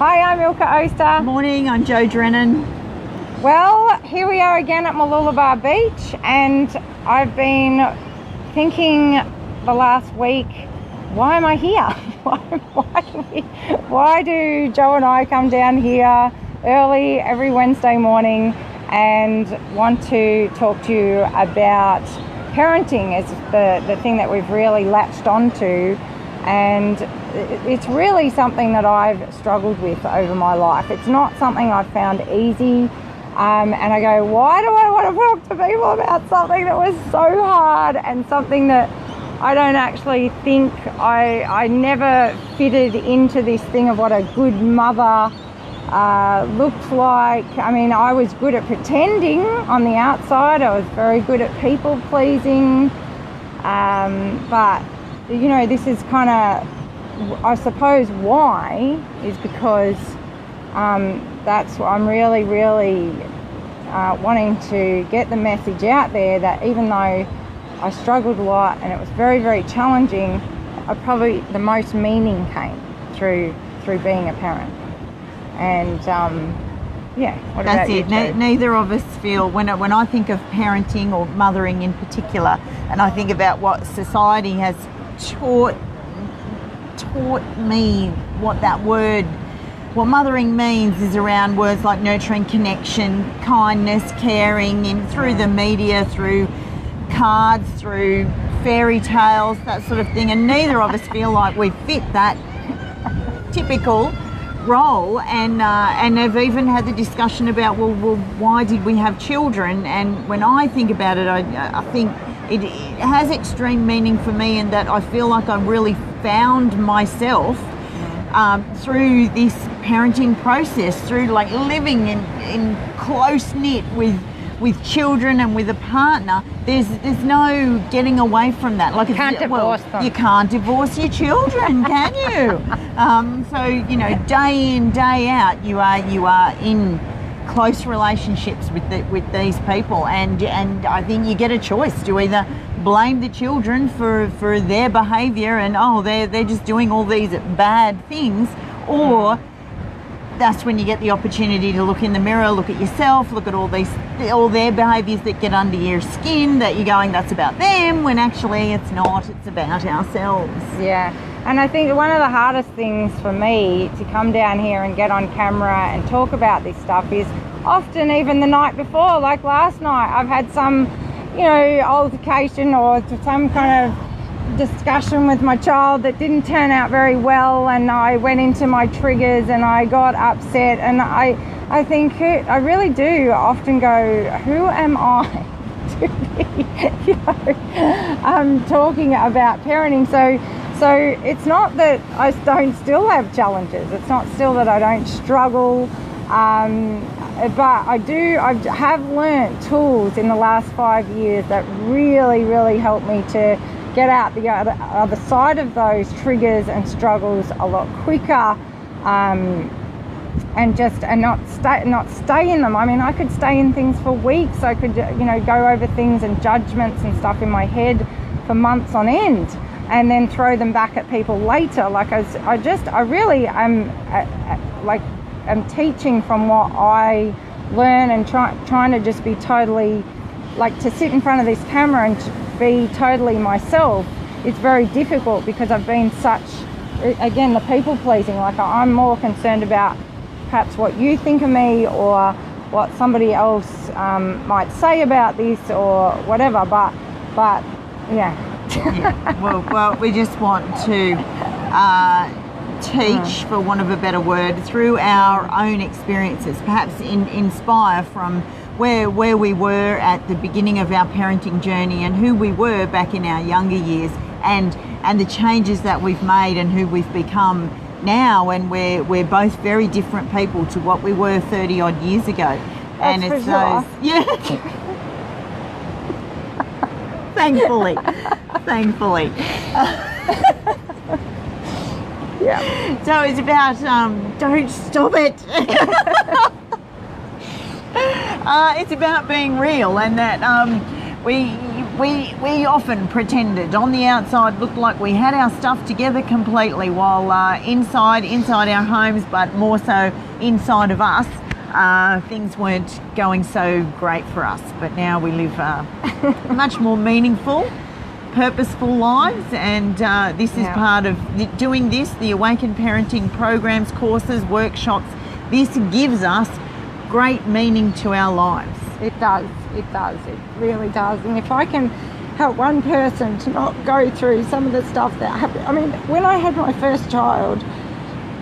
Hi, I'm Ilka Oster. Morning, I'm Jo Drennan. Well, here we are again at Mooloolaba Beach, and I've been thinking the last week, why am I here? Why do Jo and I come down here early every Wednesday morning and want to talk to you about parenting as the thing that we've really latched onto, and it's really something that I've struggled with over my life. It's not something I've found easy, and I go, why do I want to talk to people about something that was so hard and something that I don't actually think I never fitted into this thing of what a good mother looked like. I mean, I was good at pretending on the outside. I was very good at people pleasing, but you know, this is kind of, I suppose why is because that's what I'm really wanting to get the message out there, that even though I struggled a lot and it was very challenging, probably the most meaning came through being a parent. And yeah, what that's about you, it. Neither of us feel, when I think of parenting or mothering in particular, and I think about what society has taught me what that word, what mothering means, is around words like nurturing, connection, kindness, caring, through the media, through cards, through fairy tales, that sort of thing, and neither of us feel like we fit that typical role, and have even had the discussion about well why did we have children? And when I think about it, I think it has extreme meaning for me, in that I feel like I really found myself through this parenting process, through like living in close knit with children and with a partner. There's no getting away from that. Like, you can't divorce them. You can't divorce your children, can you? So you know, day in, day out, you are in close relationships with these people, and I think you get a choice to either blame the children for their behaviour and they're just doing all these bad things, or that's when you get the opportunity to look in the mirror, look at yourself, look at all their behaviours that get under your skin, that you're going, that's about them, when actually it's not, it's about ourselves. Yeah, and I think one of the hardest things for me to come down here and get on camera and talk about this stuff is often even the night before, like last night, I've had some, you know, altercation or some kind of discussion with my child that didn't turn out very well, and I went into my triggers and I got upset, and I think I really do often go, who am I to be, you know, talking about parenting? So it's not that I don't still have challenges, it's not still that I don't struggle, but I have learnt tools in the last 5 years that really helped me to get out the other side of those triggers and struggles a lot quicker, and not stay in them. I mean, I could stay in things for weeks. I could, you know, go over things and judgments and stuff in my head for months on end, and then throw them back at people later. Like I really am I'm teaching from what I learn, and trying to just be totally, like, to sit in front of this camera and be totally myself. It's very difficult because I've been such, again, the people pleasing. Like, I'm more concerned about perhaps what you think of me or what somebody else might say about this or whatever, but yeah. Well, we just want to teach, for want of a better word, through our own experiences, perhaps inspire from where we were at the beginning of our parenting journey and who we were back in our younger years, and the changes that we've made and who we've become now, and we're both very different people to what we were 30 odd years ago. That's and it's for sure. those, yeah. Thankfully. Yeah. So it's about don't stop it. It's about being real, and that we often pretended on the outside, looked like we had our stuff together completely, while inside our homes, but more so inside of us, things weren't going so great for us. But now we live much more meaningful, purposeful lives, and this is part of doing this, the Awakened Parenting programs, courses, workshops. This gives us great meaning to our lives. It does, it really does. And if I can help one person to not go through some of the stuff that happened. I mean, when I had my first child,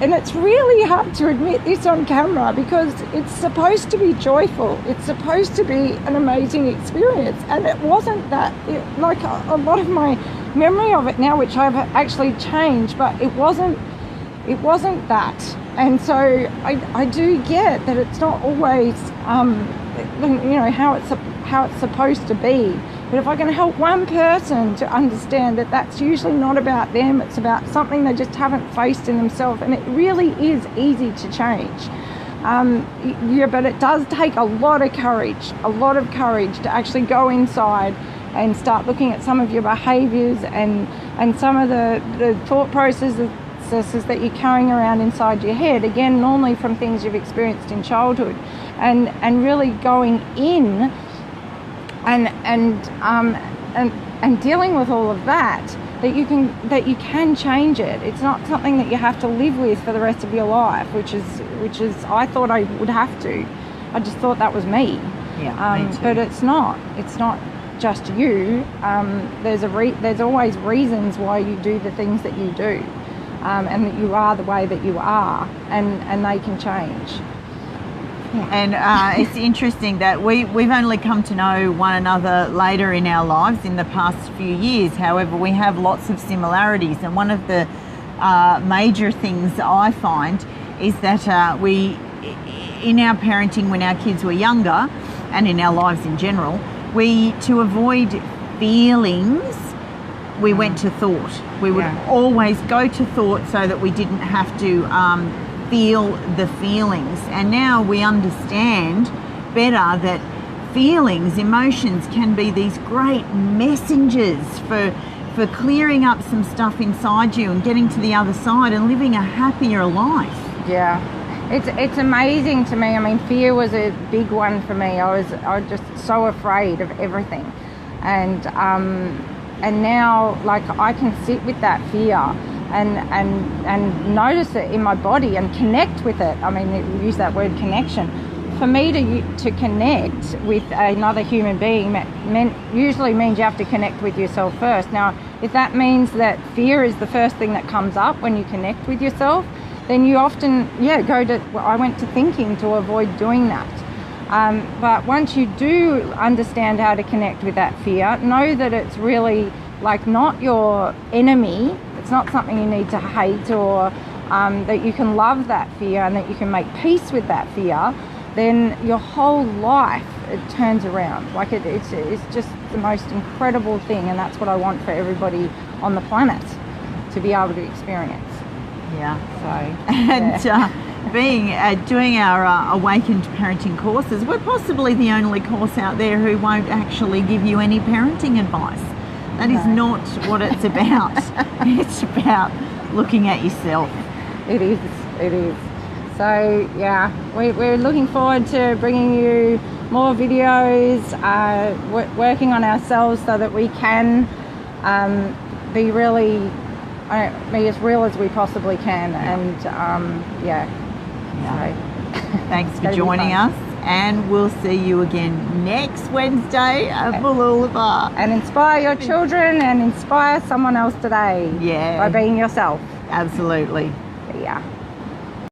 and it's really hard to admit this on camera because it's supposed to be joyful, it's supposed to be an amazing experience, and it wasn't that. Like a lot of my memory of it now, which I've actually changed, but it wasn't that. And so I do get that it's not always how it's supposed to be. But if I can help one person to understand that that's usually not about them, it's about something they just haven't faced in themselves, and it really is easy to change. But it does take a lot of courage to actually go inside and start looking at some of your behaviours and some of the thought processes that you're carrying around inside your head, again, normally from things you've experienced in childhood, and really going in and dealing with all of that you can change it. It's not something that you have to live with for the rest of your life, which is I thought I would have to. I just thought that was me. Me too. But it's not just you. There's always reasons why you do the things that you do. And that you are the way that you are, and they can change. And it's interesting that we've only come to know one another later in our lives in the past few years. However, we have lots of similarities, and one of the major things I find is that we, in our parenting when our kids were younger, and in our lives in general, to avoid feelings, we went to thought. We would always go to thought so that we didn't have to feel the feelings. And now we understand better that feelings, emotions can be these great messengers for clearing up some stuff inside you and getting to the other side and living a happier life. Yeah. It's amazing to me. I mean, fear was a big one for me. I was just so afraid of everything. And now, like, I can sit with that fear and notice it in my body and connect with it. I mean, we use that word connection. For me to connect with another human being usually means you have to connect with yourself first. Now, if that means that fear is the first thing that comes up when you connect with yourself, then you often, I went to thinking to avoid doing that. But once you do understand how to connect with that fear, know that it's really like not your enemy. It's not something you need to hate, or that you can love that fear and that you can make peace with that fear, then your whole life, it turns around. Like it's just the most incredible thing, and that's what I want for everybody on the planet to be able to experience. Yeah. So, and doing our Awakened Parenting courses, we're possibly the only course out there who won't actually give you any parenting advice. That is not what it's about. It's about looking at yourself. It is. So yeah, we're looking forward to bringing you more videos, working on ourselves so that we can be really be as real as we possibly can. And So, thanks for joining us, and we'll see you again next Wednesday at Mooloolaba. And inspire your children and inspire someone else today. Yeah. By being yourself. Absolutely. Yeah.